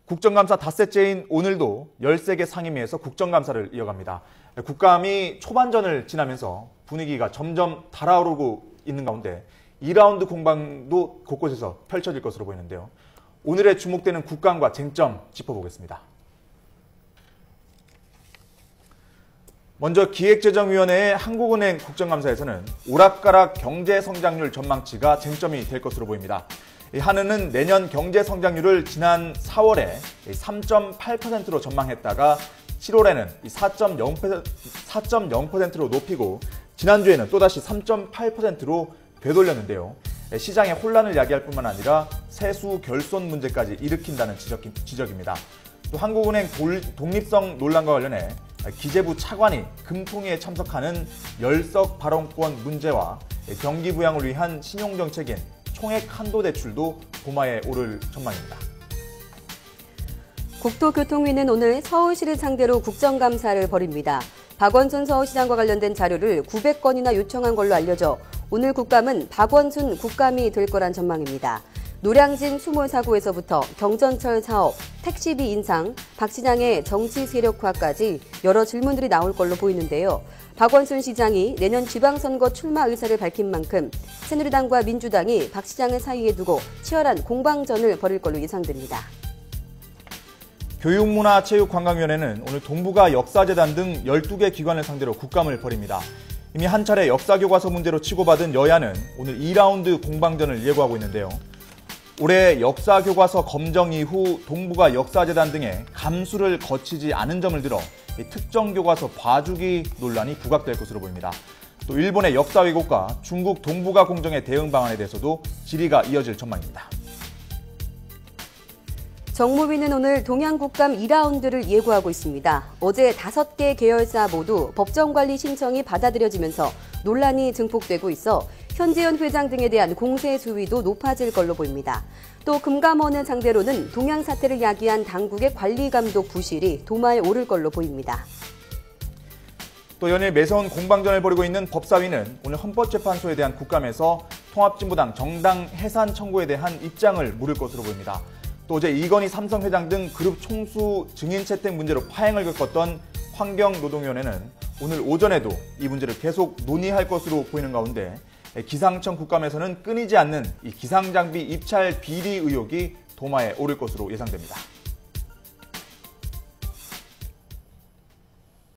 국정감사 닷새째인 오늘도 13개 상임위에서 국정감사를 이어갑니다. 국감이 초반전을 지나면서 분위기가 점점 달아오르고 있는 가운데 2라운드 공방도 곳곳에서 펼쳐질 것으로 보이는데요. 오늘의 주목되는 국감과 쟁점 짚어보겠습니다. 먼저 기획재정위원회의 한국은행 국정감사에서는 오락가락 경제성장률 전망치가 쟁점이 될 것으로 보입니다. 한은은 내년 경제성장률을 지난 4월에 3.8%로 전망했다가 7월에는 4.0%로 높이고 지난주에는 또다시 3.8%로 되돌렸는데요. 시장의 혼란을 야기할 뿐만 아니라 세수 결손 문제까지 일으킨다는 지적입니다. 또 한국은행 독립성 논란과 관련해 기재부 차관이 금통위에 참석하는 열석 발언권 문제와 경기 부양을 위한 신용정책인 총액 한도 대출도 도마에 오를 전망입니다. 국토교통위는 오늘 서울시를 상대로 국정감사를 벌입니다. 박원순 서울시장과 관련된 자료를 900건이나 요청한 걸로 알려져 오늘 국감은 박원순 국감이 될 거란 전망입니다. 노량진 수몰 사고에서부터 경전철 사업, 택시비 인상, 박 시장의 정치 세력화까지 여러 질문들이 나올 걸로 보이는데요. 박원순 시장이 내년 지방선거 출마 의사를 밝힌 만큼 새누리당과 민주당이 박 시장을 사이에 두고 치열한 공방전을 벌일 걸로 예상됩니다. 교육문화체육관광위원회는 오늘 동북아 역사재단 등 12개 기관을 상대로 국감을 벌입니다. 이미 한 차례 역사교과서 문제로 치고받은 여야는 오늘 2라운드 공방전을 예고하고 있는데요. 올해 역사교과서 검정 이후 동북아 역사재단 등의 감수를 거치지 않은 점을 들어 특정 교과서 봐주기 논란이 부각될 것으로 보입니다. 또 일본의 역사 왜곡과 중국 동북아 공정의 대응 방안에 대해서도 질의가 이어질 전망입니다. 정무위는 오늘 동양국감 2라운드를 예고하고 있습니다. 어제 5개 계열사 모두 법정관리 신청이 받아들여지면서 논란이 증폭되고 있어 현재현 회장 등에 대한 공세 수위도 높아질 걸로 보입니다. 또 금감원을 상대로는 동양 사태를 야기한 당국의 관리감독 부실이 도마에 오를 걸로 보입니다. 또 연일 매서운 공방전을 벌이고 있는 법사위는 오늘 헌법재판소에 대한 국감에서 통합진보당 정당 해산 청구에 대한 입장을 물을 것으로 보입니다. 또 어제 이건희 삼성 회장 등 그룹 총수 증인 채택 문제로 파행을 겪었던 환경노동위원회는 오늘 오전에도 이 문제를 계속 논의할 것으로 보이는 가운데 기상청 국감에서는 끊이지 않는 이 기상장비 입찰 비리 의혹이 도마에 오를 것으로 예상됩니다.